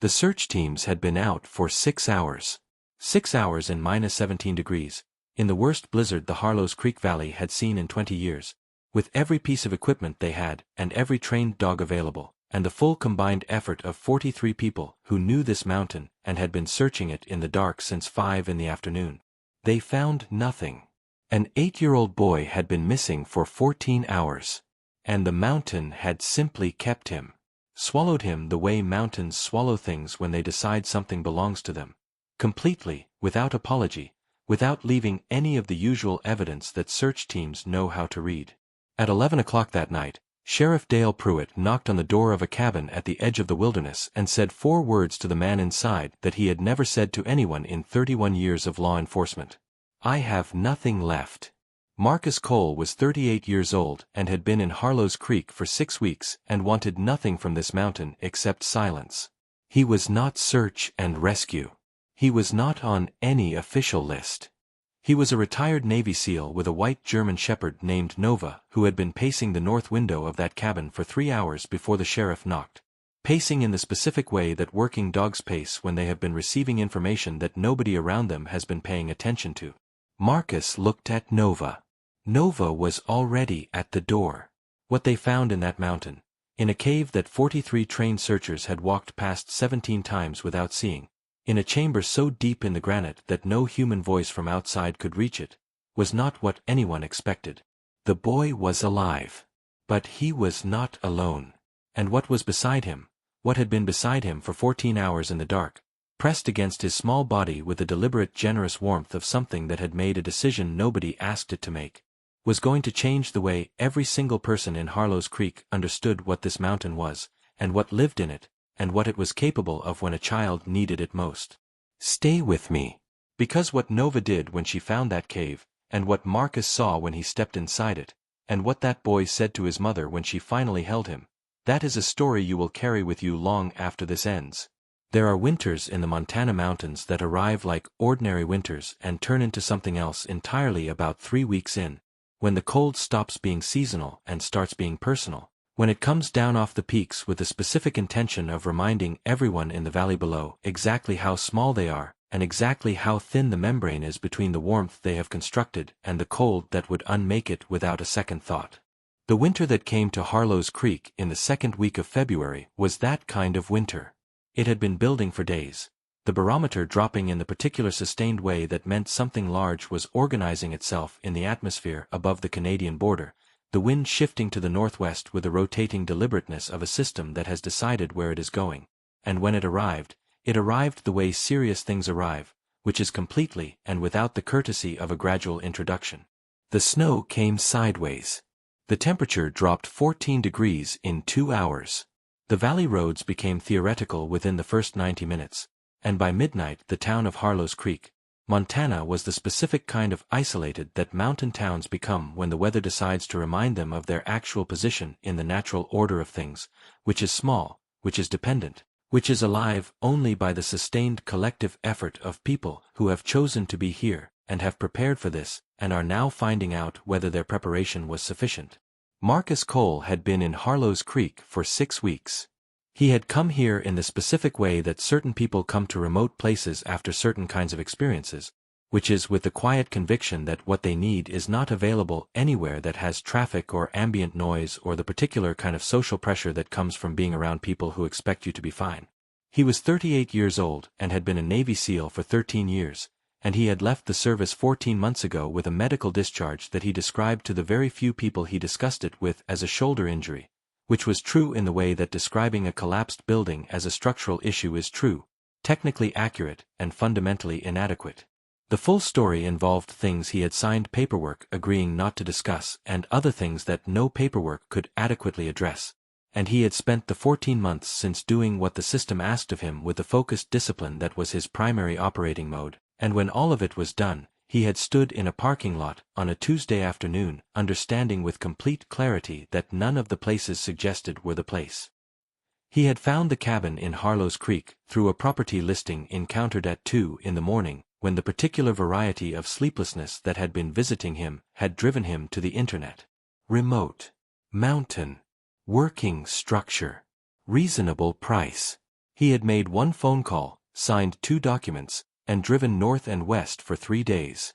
The search teams had been out for 6 hours. 6 hours in -17 degrees, in the worst blizzard the Harlows Creek Valley had seen in 20 years, with every piece of equipment they had and every trained dog available, and the full combined effort of 43 people who knew this mountain and had been searching it in the dark since 5 in the afternoon. They found nothing. An 8-year-old boy had been missing for 14 hours. And the mountain had simply kept him. Swallowed him the way mountains swallow things when they decide something belongs to them. Completely, without apology, without leaving any of the usual evidence that search teams know how to read. At 11 o'clock that night, Sheriff Dale Pruitt knocked on the door of a cabin at the edge of the wilderness and said 4 words to the man inside that he had never said to anyone in 31 years of law enforcement. "I have nothing left." Marcus Cole was 38 years old and had been in Harlows Creek for 6 weeks and wanted nothing from this mountain except silence. He was not search and rescue. He was not on any official list. He was a retired Navy SEAL with a white German Shepherd named Nova who had been pacing the north window of that cabin for 3 hours before the sheriff knocked. Pacing in the specific way that working dogs pace when they have been receiving information that nobody around them has been paying attention to. Marcus looked at Nova. Nova was already at the door. What they found in that mountain, in a cave that 43 trained searchers had walked past 17 times without seeing, in a chamber so deep in the granite that no human voice from outside could reach it, was not what anyone expected. The boy was alive. But he was not alone. And what was beside him, what had been beside him for 14 hours in the dark, pressed against his small body with the deliberate generous warmth of something that had made a decision nobody asked it to make, was going to change the way every single person in Harlows Creek understood what this mountain was, and what lived in it, and what it was capable of when a child needed it most. Stay with me. Because what Nova did when she found that cave, and what Marcus saw when he stepped inside it, and what that boy said to his mother when she finally held him, that is a story you will carry with you long after this ends. There are winters in the Montana mountains that arrive like ordinary winters and turn into something else entirely about 3 weeks in, when the cold stops being seasonal and starts being personal, when it comes down off the peaks with the specific intention of reminding everyone in the valley below exactly how small they are and exactly how thin the membrane is between the warmth they have constructed and the cold that would unmake it without a second thought. The winter that came to Harlows Creek in the second week of February was that kind of winter. It had been building for days, the barometer dropping in the particular sustained way that meant something large was organizing itself in the atmosphere above the Canadian border, the wind shifting to the northwest with the rotating deliberateness of a system that has decided where it is going, and when it arrived the way serious things arrive, which is completely and without the courtesy of a gradual introduction. The snow came sideways. The temperature dropped 14 degrees in 2 hours. The valley roads became theoretical within the first 90 minutes, and by midnight the town of Harlows Creek, Montana was the specific kind of isolated that mountain towns become when the weather decides to remind them of their actual position in the natural order of things, which is small, which is dependent, which is alive only by the sustained collective effort of people who have chosen to be here, and have prepared for this, and are now finding out whether their preparation was sufficient. Marcus Cole had been in Harlows Creek for 6 weeks. He had come here in the specific way that certain people come to remote places after certain kinds of experiences, which is with the quiet conviction that what they need is not available anywhere that has traffic or ambient noise or the particular kind of social pressure that comes from being around people who expect you to be fine. He was 38 years old and had been a Navy SEAL for 13 years, and he had left the service 14 months ago with a medical discharge that he described to the very few people he discussed it with as a shoulder injury, which was true in the way that describing a collapsed building as a structural issue is true, technically accurate, and fundamentally inadequate. The full story involved things he had signed paperwork agreeing not to discuss and other things that no paperwork could adequately address, and he had spent the 14 months since doing what the system asked of him with the focused discipline that was his primary operating mode, and when all of it was done, he had stood in a parking lot on a Tuesday afternoon, understanding with complete clarity that none of the places suggested were the place. He had found the cabin in Harlows Creek through a property listing encountered at 2 in the morning, when the particular variety of sleeplessness that had been visiting him had driven him to the internet. Remote. Mountain. Working structure. Reasonable price. He had made one phone call, signed 2 documents, and driven north and west for 3 days.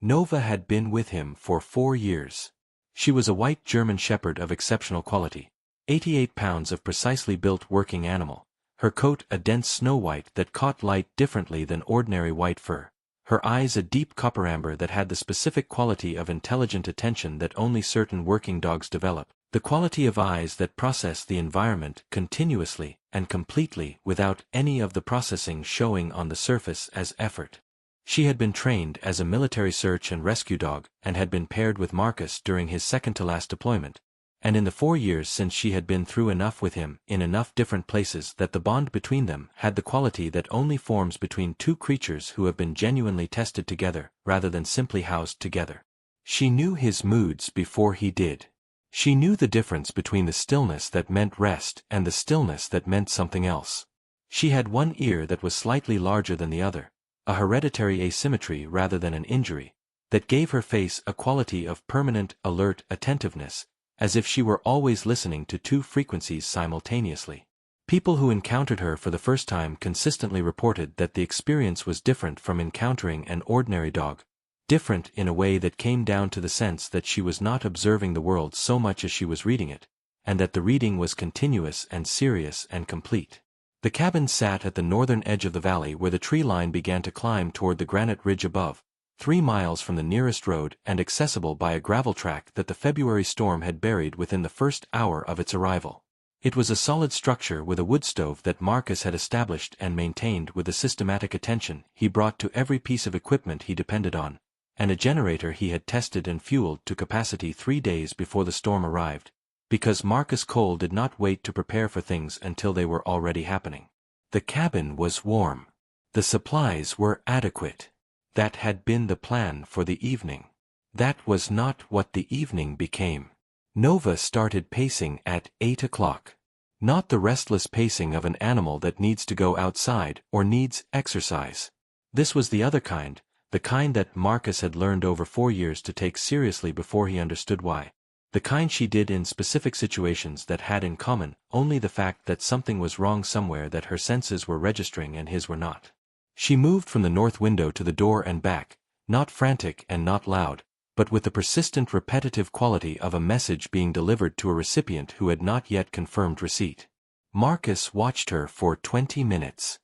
Nova had been with him for 4 years. She was a white German shepherd of exceptional quality, 88 pounds of precisely built working animal, her coat a dense snow white that caught light differently than ordinary white fur, her eyes a deep copper amber that had the specific quality of intelligent attention that only certain working dogs develop, the quality of eyes that process the environment continuously and completely without any of the processing showing on the surface as effort. She had been trained as a military search and rescue dog and had been paired with Marcus during his second-to-last deployment, and in the 4 years since she had been through enough with him in enough different places that the bond between them had the quality that only forms between 2 creatures who have been genuinely tested together rather than simply housed together. She knew his moods before he did. She knew the difference between the stillness that meant rest and the stillness that meant something else. She had one ear that was slightly larger than the other, a hereditary asymmetry rather than an injury, that gave her face a quality of permanent, alert attentiveness, as if she were always listening to 2 frequencies simultaneously. People who encountered her for the first time consistently reported that the experience was different from encountering an ordinary dog, different in a way that came down to the sense that she was not observing the world so much as she was reading it, and that the reading was continuous and serious and complete. The cabin sat at the northern edge of the valley where the tree line began to climb toward the granite ridge above, 3 miles from the nearest road and accessible by a gravel track that the February storm had buried within the first hour of its arrival. It was a solid structure with a wood stove that Marcus had established and maintained with the systematic attention he brought to every piece of equipment he depended on, and a generator he had tested and fueled to capacity 3 days before the storm arrived, because Marcus Cole did not wait to prepare for things until they were already happening. The cabin was warm. The supplies were adequate. That had been the plan for the evening. That was not what the evening became. Nova started pacing at 8 o'clock. Not the restless pacing of an animal that needs to go outside or needs exercise. This was the other kind, the kind that Marcus had learned over 4 years to take seriously before he understood why. The kind she did in specific situations that had in common only the fact that something was wrong somewhere that her senses were registering and his were not. She moved from the north window to the door and back, not frantic and not loud, but with the persistent repetitive quality of a message being delivered to a recipient who had not yet confirmed receipt. Marcus watched her for 20 minutes.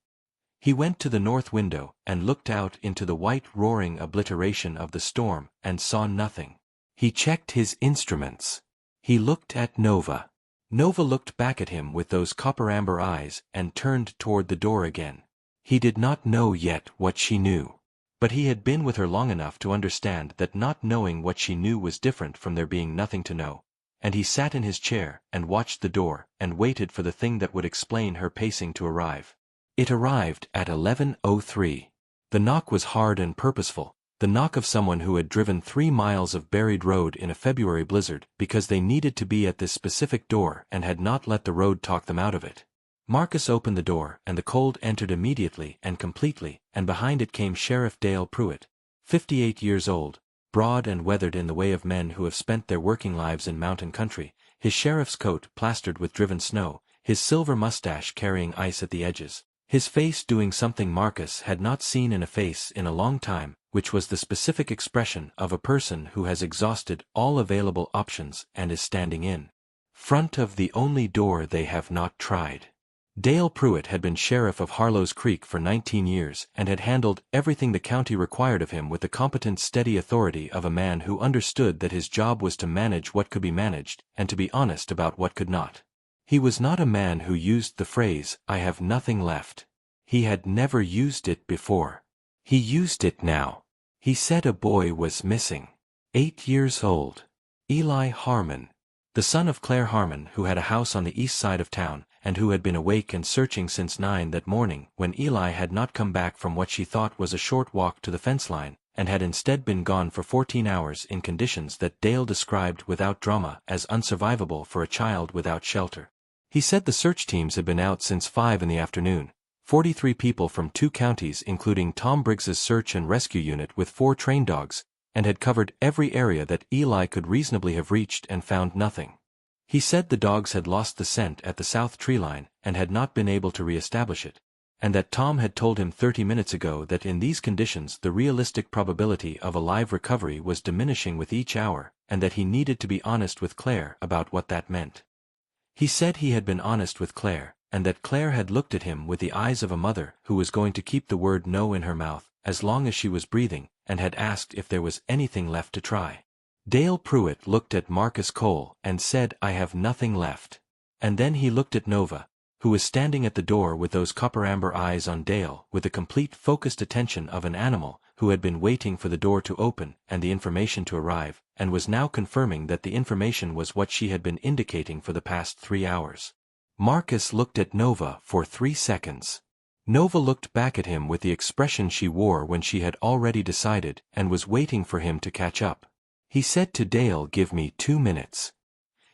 He went to the north window and looked out into the white roaring obliteration of the storm and saw nothing. He checked his instruments. He looked at Nova. Nova looked back at him with those copper-amber eyes and turned toward the door again. He did not know yet what she knew. But he had been with her long enough to understand that not knowing what she knew was different from there being nothing to know, and he sat in his chair and watched the door and waited for the thing that would explain her pacing to arrive. It arrived at 11:03. The knock was hard and purposeful, the knock of someone who had driven 3 miles of buried road in a February blizzard because they needed to be at this specific door and had not let the road talk them out of it. Marcus opened the door and the cold entered immediately and completely, and behind it came Sheriff Dale Pruitt, 58 years old, broad and weathered in the way of men who have spent their working lives in mountain country, his sheriff's coat plastered with driven snow, his silver mustache carrying ice at the edges, his face doing something Marcus had not seen in a face in a long time, which was the specific expression of a person who has exhausted all available options and is standing in front of the only door they have not tried. Dale Pruitt had been sheriff of Harlow's Creek for 19 years and had handled everything the county required of him with the competent, steady authority of a man who understood that his job was to manage what could be managed and to be honest about what could not. He was not a man who used the phrase, "I have nothing left." He had never used it before. He used it now. He said a boy was missing. 8 years old. Eli Harmon. The son of Claire Harmon, who had a house on the east side of town, and who had been awake and searching since 9 that morning when Eli had not come back from what she thought was a short walk to the fence line, and had instead been gone for 14 hours in conditions that Dale described without drama as unsurvivable for a child without shelter. He said the search teams had been out since 5 in the afternoon, 43 people from 2 counties including Tom Briggs's search and rescue unit with 4 trained dogs, and had covered every area that Eli could reasonably have reached and found nothing. He said the dogs had lost the scent at the south tree line and had not been able to re-establish it, and that Tom had told him 30 minutes ago that in these conditions the realistic probability of a live recovery was diminishing with each hour, and that he needed to be honest with Claire about what that meant. He said he had been honest with Claire, and that Claire had looked at him with the eyes of a mother who was going to keep the word no in her mouth as long as she was breathing, and had asked if there was anything left to try. Dale Pruitt looked at Marcus Cole and said, "I have nothing left." And then he looked at Nova, who was standing at the door with those copper-amber eyes on Dale with the complete focused attention of an animal who had been waiting for the door to open and the information to arrive, and was now confirming that the information was what she had been indicating for the past 3 hours. Marcus looked at Nova for 3 seconds. Nova looked back at him with the expression she wore when she had already decided and was waiting for him to catch up. He said to Dale, "Give me 2 minutes."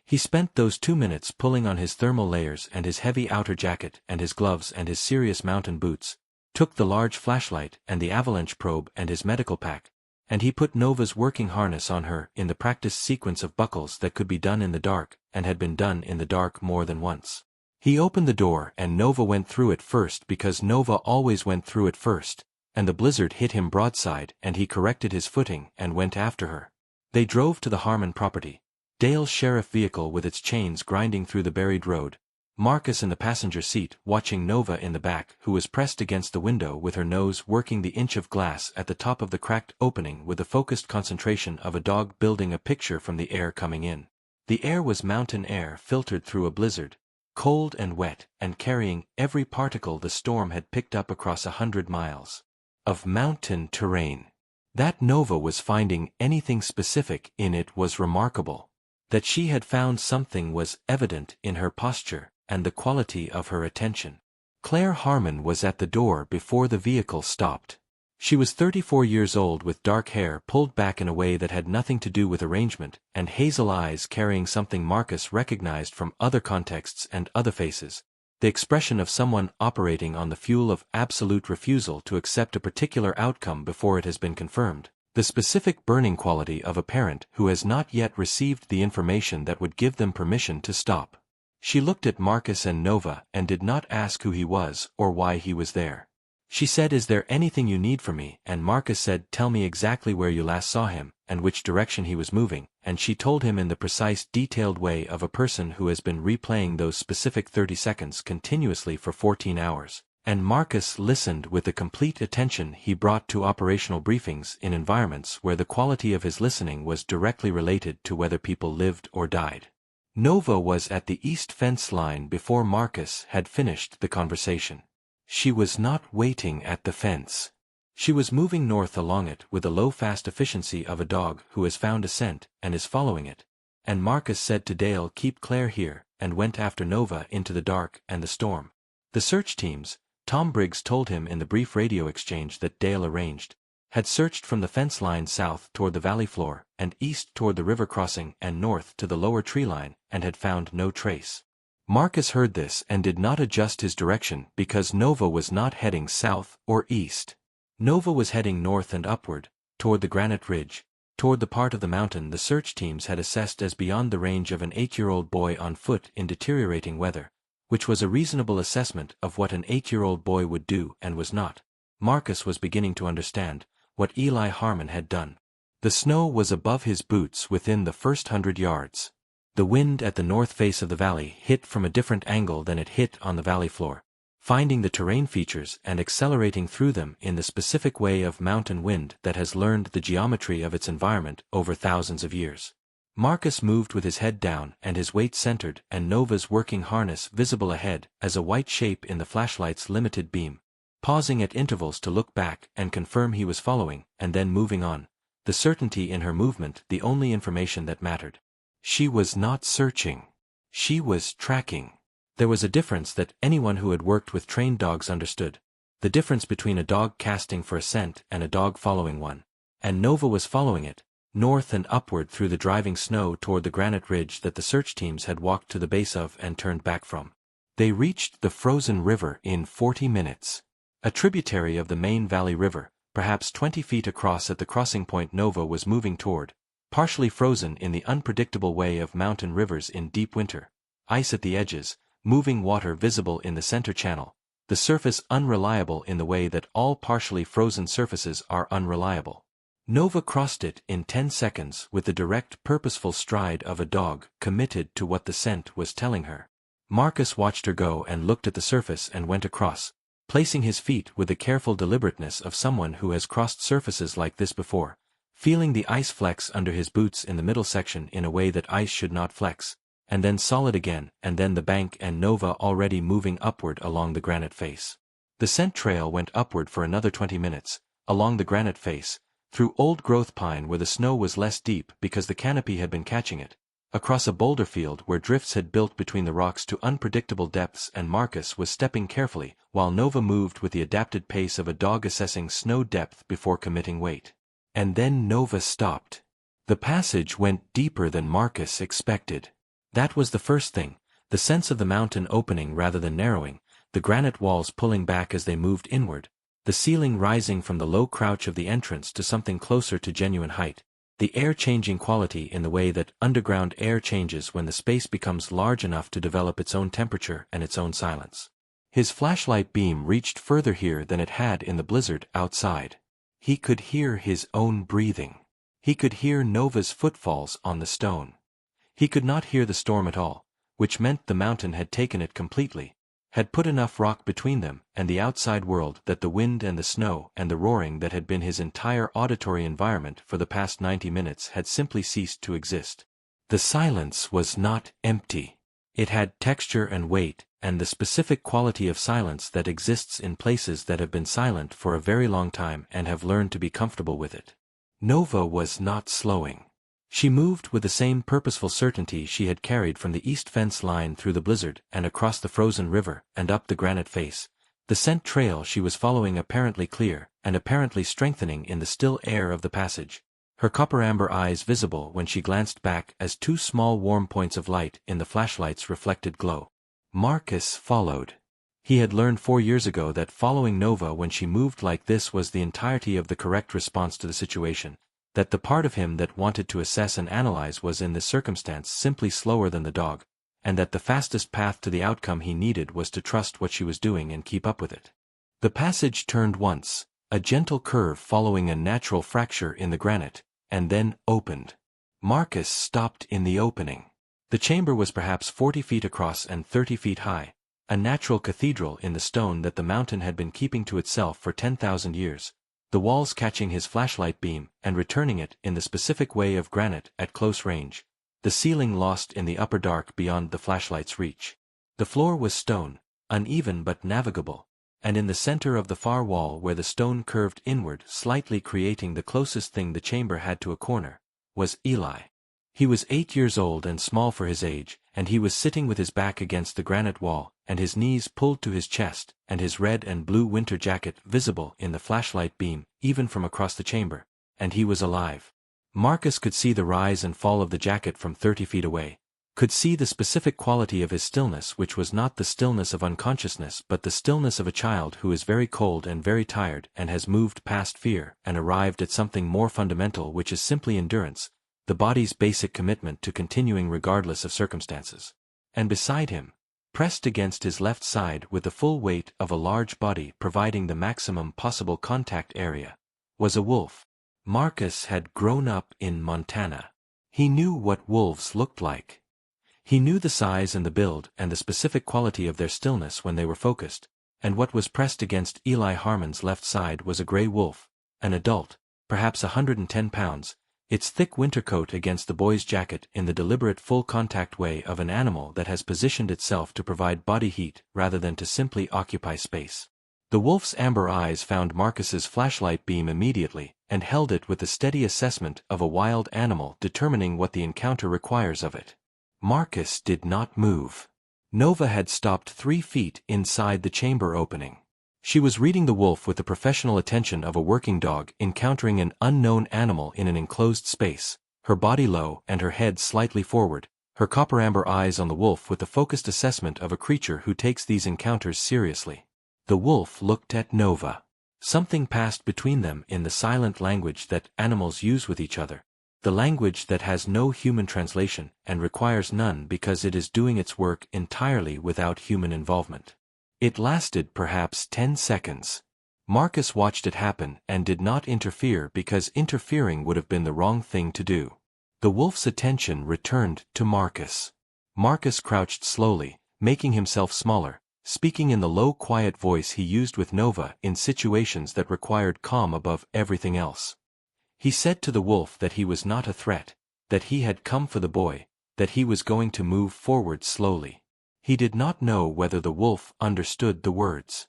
He spent those 2 minutes pulling on his thermal layers and his heavy outer jacket and his gloves and his serious mountain boots, took the large flashlight and the avalanche probe and his medical pack, and he put Nova's working harness on her in the practiced sequence of buckles that could be done in the dark and had been done in the dark more than once. He opened the door and Nova went through it first because Nova always went through it first, and the blizzard hit him broadside and he corrected his footing and went after her. They drove to the Harmon property, Dale's sheriff vehicle with its chains grinding through the buried road, Marcus in the passenger seat watching Nova in the back who was pressed against the window with her nose working the inch of glass at the top of the cracked opening with the focused concentration of a dog building a picture from the air coming in. The air was mountain air filtered through a blizzard, cold and wet and carrying every particle the storm had picked up across 100 miles of mountain terrain. That Nova was finding anything specific in it was remarkable. That she had found something was evident in her posture and the quality of her attention. Claire Harmon was at the door before the vehicle stopped. She was 34 years old with dark hair pulled back in a way that had nothing to do with arrangement, and hazel eyes carrying something Marcus recognized from other contexts and other faces, the expression of someone operating on the fuel of absolute refusal to accept a particular outcome before it has been confirmed, the specific burning quality of a parent who has not yet received the information that would give them permission to stop. She looked at Marcus and Nova and did not ask who he was or why he was there. She said, "Is there anything you need from me?" And Marcus said, "Tell me exactly where you last saw him, and which direction he was moving," and she told him in the precise, detailed way of a person who has been replaying those specific 30 seconds continuously for 14 hours. And Marcus listened with the complete attention he brought to operational briefings in environments where the quality of his listening was directly related to whether people lived or died. Nova was at the east fence line before Marcus had finished the conversation. She was not waiting at the fence. She was moving north along it with the low fast efficiency of a dog who has found a scent and is following it. And Marcus said to Dale, "Keep Claire here," and went after Nova into the dark and the storm. The search teams, Tom Briggs told him in the brief radio exchange that Dale arranged, had searched from the fence line south toward the valley floor and east toward the river crossing and north to the lower tree line and had found no trace. Marcus heard this and did not adjust his direction because Nova was not heading south or east. Nova was heading north and upward, toward the granite ridge, toward the part of the mountain the search teams had assessed as beyond the range of an 8-year-old boy on foot in deteriorating weather, which was a reasonable assessment of what an 8-year-old boy would do and was not. Marcus was beginning to understand what Eli Harmon had done. The snow was above his boots within the first 100 yards. The wind at the north face of the valley hit from a different angle than it hit on the valley floor, finding the terrain features and accelerating through them in the specific way of mountain wind that has learned the geometry of its environment over thousands of years. Marcus moved with his head down and his weight centered and Nova's working harness visible ahead as a white shape in the flashlight's limited beam, pausing at intervals to look back and confirm he was following, and then moving on, the certainty in her movement the only information that mattered. She was not searching. She was tracking. There was a difference that anyone who had worked with trained dogs understood. The difference between a dog casting for a scent and a dog following one. And Nova was following it, north and upward through the driving snow toward the granite ridge that the search teams had walked to the base of and turned back from. They reached the frozen river in 40 minutes. A tributary of the main valley river, perhaps 20 feet across at the crossing point Nova was moving toward, partially frozen in the unpredictable way of mountain rivers in deep winter, ice at the edges, moving water visible in the center channel, the surface unreliable in the way that all partially frozen surfaces are unreliable. Nova crossed it in 10 seconds with the direct, purposeful stride of a dog committed to what the scent was telling her. Marcus watched her go and looked at the surface and went across, placing his feet with the careful deliberateness of someone who has crossed surfaces like this before, feeling the ice flex under his boots in the middle section in a way that ice should not flex, and then solid again, and then the bank and Nova already moving upward along the granite face. The scent trail went upward for another 20 minutes, along the granite face, through old-growth pine where the snow was less deep because the canopy had been catching it, across a boulder field where drifts had built between the rocks to unpredictable depths, and Marcus was stepping carefully, while Nova moved with the adapted pace of a dog assessing snow depth before committing weight. And then Nova stopped. The passage went deeper than Marcus expected. That was the first thing, the sense of the mountain opening rather than narrowing, the granite walls pulling back as they moved inward, the ceiling rising from the low crouch of the entrance to something closer to genuine height, the air-changing quality in the way that underground air changes when the space becomes large enough to develop its own temperature and its own silence. His flashlight beam reached further here than it had in the blizzard outside. He could hear his own breathing. He could hear Nova's footfalls on the stone. He could not hear the storm at all, which meant the mountain had taken it completely, had put enough rock between them and the outside world that the wind and the snow and the roaring that had been his entire auditory environment for the past 90 minutes had simply ceased to exist. The silence was not empty. It had texture and weight, and the specific quality of silence that exists in places that have been silent for a very long time and have learned to be comfortable with it. Nova was not slowing. She moved with the same purposeful certainty she had carried from the east fence line through the blizzard and across the frozen river and up the granite face, the scent trail she was following apparently clear and apparently strengthening in the still air of the passage, her copper-amber eyes visible when she glanced back as two small warm points of light in the flashlight's reflected glow. Marcus followed. He had learned 4 years ago that following Nova when she moved like this was the entirety of the correct response to the situation, that the part of him that wanted to assess and analyze was in this circumstance simply slower than the dog, and that the fastest path to the outcome he needed was to trust what she was doing and keep up with it. The passage turned once, a gentle curve following a natural fracture in the granite, and then opened. Marcus stopped in the opening. The chamber was perhaps 40 feet across and 30 feet high, a natural cathedral in the stone that the mountain had been keeping to itself for 10,000 years. The walls catching his flashlight beam and returning it in the specific way of granite at close range, the ceiling lost in the upper dark beyond the flashlight's reach. The floor was stone, uneven but navigable, and in the center of the far wall where the stone curved inward slightly creating the closest thing the chamber had to a corner, was Eli. He was 8 years old and small for his age, and he was sitting with his back against the granite wall, and his knees pulled to his chest, and his red and blue winter jacket visible in the flashlight beam, even from across the chamber, and he was alive. Marcus could see the rise and fall of the jacket from 30 feet away, could see the specific quality of his stillness, which was not the stillness of unconsciousness but the stillness of a child who is very cold and very tired and has moved past fear and arrived at something more fundamental, which is simply endurance, the body's basic commitment to continuing regardless of circumstances. And beside him, pressed against his left side with the full weight of a large body providing the maximum possible contact area, was a wolf. Marcus had grown up in Montana. He knew what wolves looked like. He knew the size and the build and the specific quality of their stillness when they were focused, and what was pressed against Eli Harmon's left side was a gray wolf, an adult, perhaps 110 pounds, its thick winter coat against the boy's jacket in the deliberate full-contact way of an animal that has positioned itself to provide body heat rather than to simply occupy space. The wolf's amber eyes found Marcus's flashlight beam immediately and held it with the steady assessment of a wild animal determining what the encounter requires of it. Marcus did not move. Nova had stopped 3 feet inside the chamber opening. She was reading the wolf with the professional attention of a working dog encountering an unknown animal in an enclosed space, her body low and her head slightly forward, her copper-amber eyes on the wolf with the focused assessment of a creature who takes these encounters seriously. The wolf looked at Nova. Something passed between them in the silent language that animals use with each other, The language that has no human translation and requires none because it is doing its work entirely without human involvement. It lasted perhaps 10 seconds. Marcus watched it happen and did not interfere because interfering would have been the wrong thing to do. The wolf's attention returned to Marcus. Marcus crouched slowly, making himself smaller, speaking in the low quiet voice he used with Nova in situations that required calm above everything else. He said to the wolf that he was not a threat, that he had come for the boy, that he was going to move forward slowly. He did not know whether the wolf understood the words.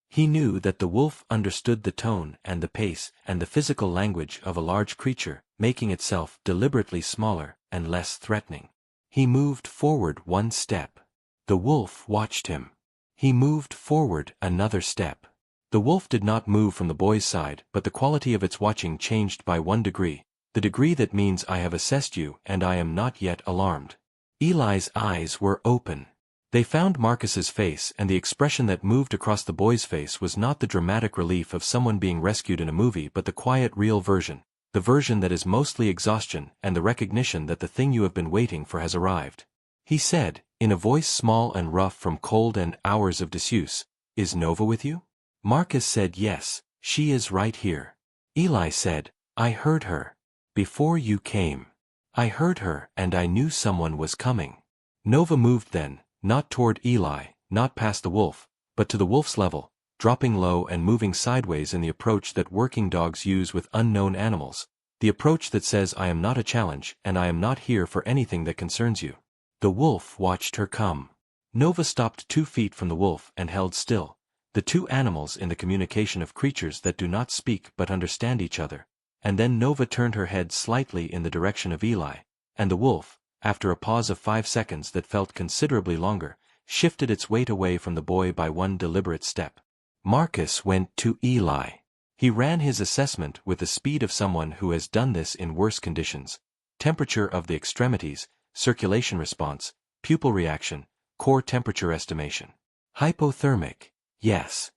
He knew that the wolf understood the tone and the pace and the physical language of a large creature, making itself deliberately smaller and less threatening. He moved forward one step. The wolf watched him. He moved forward another step. The wolf did not move from the boy's side, but the quality of its watching changed by 1 degree, the degree that means I have assessed you and I am not yet alarmed. Eli's eyes were open. They found Marcus's face, and the expression that moved across the boy's face was not the dramatic relief of someone being rescued in a movie but the quiet real version, the version that is mostly exhaustion and the recognition that the thing you have been waiting for has arrived. He said, in a voice small and rough from cold and hours of disuse, "Is Nova with you?" Marcus said yes, she is right here. Eli said, I heard her. Before you came. I heard her and I knew someone was coming. Nova moved then, not toward Eli, not past the wolf, but to the wolf's level, dropping low and moving sideways in the approach that working dogs use with unknown animals, the approach that says I am not a challenge and I am not here for anything that concerns you. The wolf watched her come. Nova stopped 2 feet from the wolf and held still. The two animals in the communication of creatures that do not speak but understand each other, and then Nova turned her head slightly in the direction of Eli, and the wolf, after a pause of 5 seconds that felt considerably longer, shifted its weight away from the boy by 1 deliberate step. Marcus went to Eli. He ran his assessment with the speed of someone who has done this in worse conditions: temperature of the extremities, circulation response, pupil reaction, core temperature estimation. Hypothermic. Yes.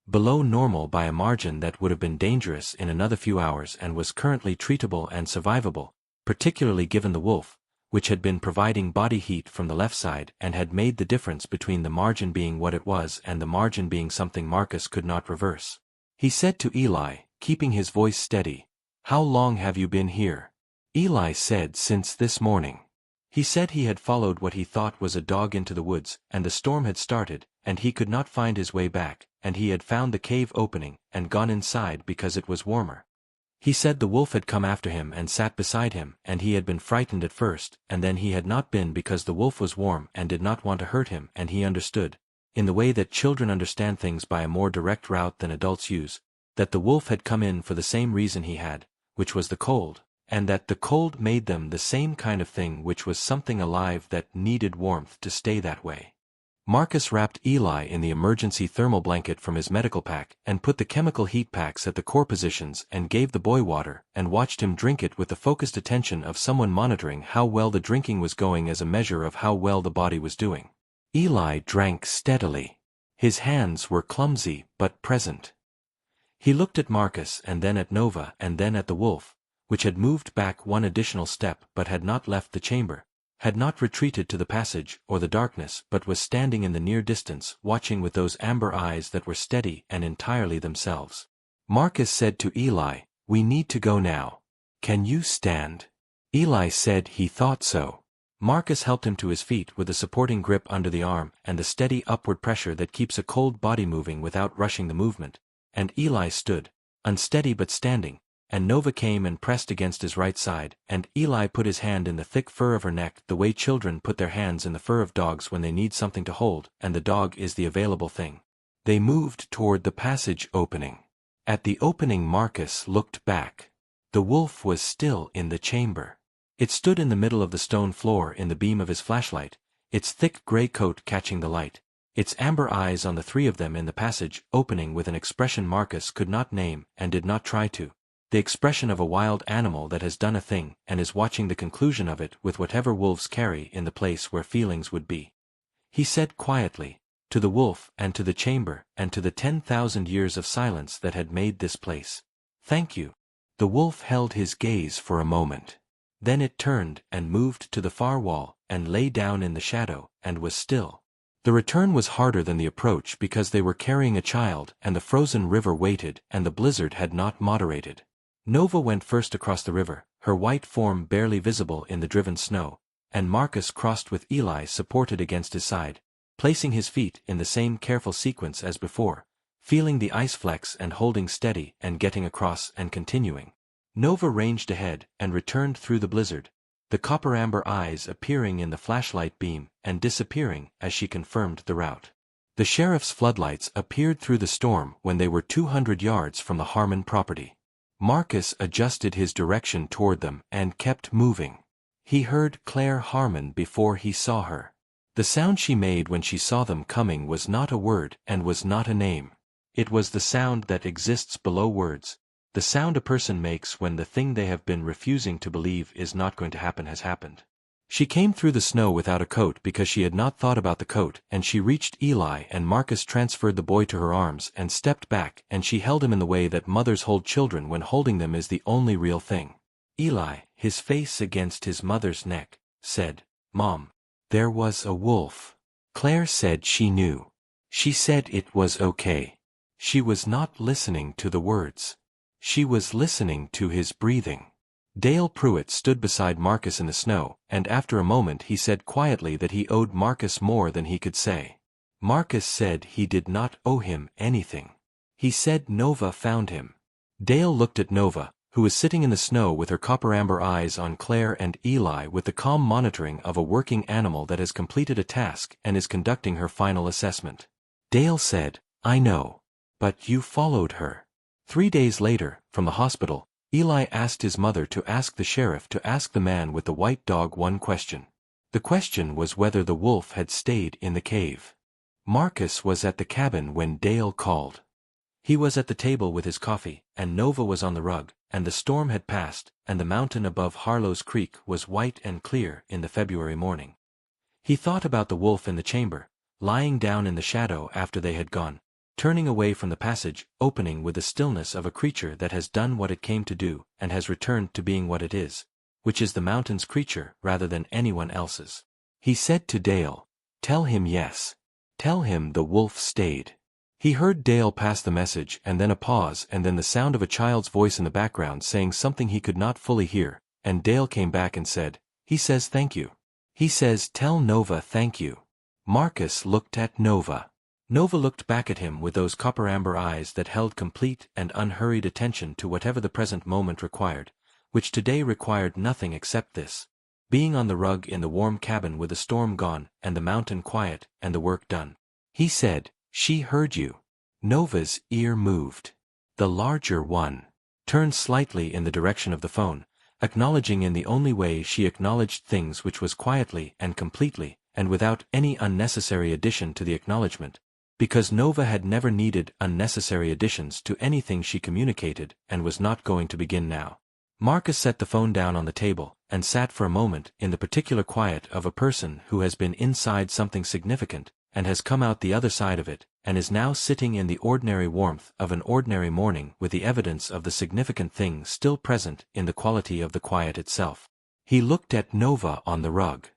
Below normal by a margin that would have been dangerous in another few hours and was currently treatable and survivable, particularly given the wolf, which had been providing body heat from the left side and had made the difference between the margin being what it was and the margin being something Marcus could not reverse. He said to Eli, keeping his voice steady, "How long have you been here?" Eli said, "Since this morning." He said he had followed what he thought was a dog into the woods, and the storm had started, and he could not find his way back, and he had found the cave opening and gone inside because it was warmer. He said the wolf had come after him and sat beside him, and he had been frightened at first, and then he had not been because the wolf was warm and did not want to hurt him, and he understood, in the way that children understand things by a more direct route than adults use, that the wolf had come in for the same reason he had, which was the cold, and that the cold made them the same kind of thing, which was something alive that needed warmth to stay that way. Marcus wrapped Eli in the emergency thermal blanket from his medical pack and put the chemical heat packs at the core positions and gave the boy water and watched him drink it with the focused attention of someone monitoring how well the drinking was going as a measure of how well the body was doing. Eli drank steadily. His hands were clumsy but present. He looked at Marcus and then at Nova and then at the wolf, which had moved back 1 additional step but had not left the chamber, had not retreated to the passage or the darkness but was standing in the near distance watching with those amber eyes that were steady and entirely themselves. Marcus said to Eli, "We need to go now. Can you stand?" Eli said he thought so. Marcus helped him to his feet with a supporting grip under the arm and the steady upward pressure that keeps a cold body moving without rushing the movement, and Eli stood, unsteady but standing, and Nova came and pressed against his right side, and Eli put his hand in the thick fur of her neck the way children put their hands in the fur of dogs when they need something to hold, and the dog is the available thing. They moved toward the passage opening. At the opening Marcus looked back. The wolf was still in the chamber. It stood in the middle of the stone floor in the beam of his flashlight, its thick gray coat catching the light, its amber eyes on the 3 of them in the passage opening with an expression Marcus could not name and did not try to. The expression of a wild animal that has done a thing and is watching the conclusion of it with whatever wolves carry in the place where feelings would be. He said quietly, to the wolf and to the chamber and to the 10,000 years of silence that had made this place, "Thank you." The wolf held his gaze for a moment. Then it turned and moved to the far wall, and lay down in the shadow, and was still. The return was harder than the approach because they were carrying a child, and the frozen river waited, and the blizzard had not moderated. Nova went first across the river, her white form barely visible in the driven snow, and Marcus crossed with Eli supported against his side, placing his feet in the same careful sequence as before, feeling the ice flecks and holding steady and getting across and continuing. Nova ranged ahead and returned through the blizzard, the copper-amber eyes appearing in the flashlight beam and disappearing as she confirmed the route. The sheriff's floodlights appeared through the storm when they were 200 yards from the Harmon property. Marcus adjusted his direction toward them and kept moving. He heard Claire Harmon before he saw her. The sound she made when she saw them coming was not a word and was not a name. It was the sound that exists below words, the sound a person makes when the thing they have been refusing to believe is not going to happen has happened. She came through the snow without a coat because she had not thought about the coat, and she reached Eli, and Marcus transferred the boy to her arms and stepped back, and she held him in the way that mothers hold children when holding them is the only real thing. Eli, his face against his mother's neck, said, "Mom, there was a wolf." Claire said she knew. She said it was okay. She was not listening to the words. She was listening to his breathing. Dale Pruitt stood beside Marcus in the snow, and after a moment he said quietly that he owed Marcus more than he could say. Marcus said he did not owe him anything. He said Nova found him. Dale looked at Nova, who was sitting in the snow with her copper-amber eyes on Claire and Eli with the calm monitoring of a working animal that has completed a task and is conducting her final assessment. Dale said, "I know. But you followed her." 3 days later, from the hospital, Eli asked his mother to ask the sheriff to ask the man with the white dog one question. The question was whether the wolf had stayed in the cave. Marcus was at the cabin when Dale called. He was at the table with his coffee, and Nova was on the rug, and the storm had passed, and the mountain above Harlow's Creek was white and clear in the February morning. He thought about the wolf in the chamber, lying down in the shadow after they had gone, turning away from the passage, opening with the stillness of a creature that has done what it came to do and has returned to being what it is, which is the mountain's creature rather than anyone else's. He said to Dale, "Tell him yes. Tell him the wolf stayed." He heard Dale pass the message and then a pause and then the sound of a child's voice in the background saying something he could not fully hear, and Dale came back and said, "He says thank you. He says tell Nova thank you." Marcus looked at Nova. Nova looked back at him with those copper-amber eyes that held complete and unhurried attention to whatever the present moment required, which today required nothing except this: being on the rug in the warm cabin with the storm gone and the mountain quiet and the work done. He said, "She heard you." Nova's ear moved. The larger one turned slightly in the direction of the phone, acknowledging in the only way she acknowledged things, which was quietly and completely, and without any unnecessary addition to the acknowledgement, because Nova had never needed unnecessary additions to anything she communicated and was not going to begin now. Marcus set the phone down on the table and sat for a moment in the particular quiet of a person who has been inside something significant and has come out the other side of it, and is now sitting in the ordinary warmth of an ordinary morning with the evidence of the significant thing still present in the quality of the quiet itself. He looked at Nova on the rug.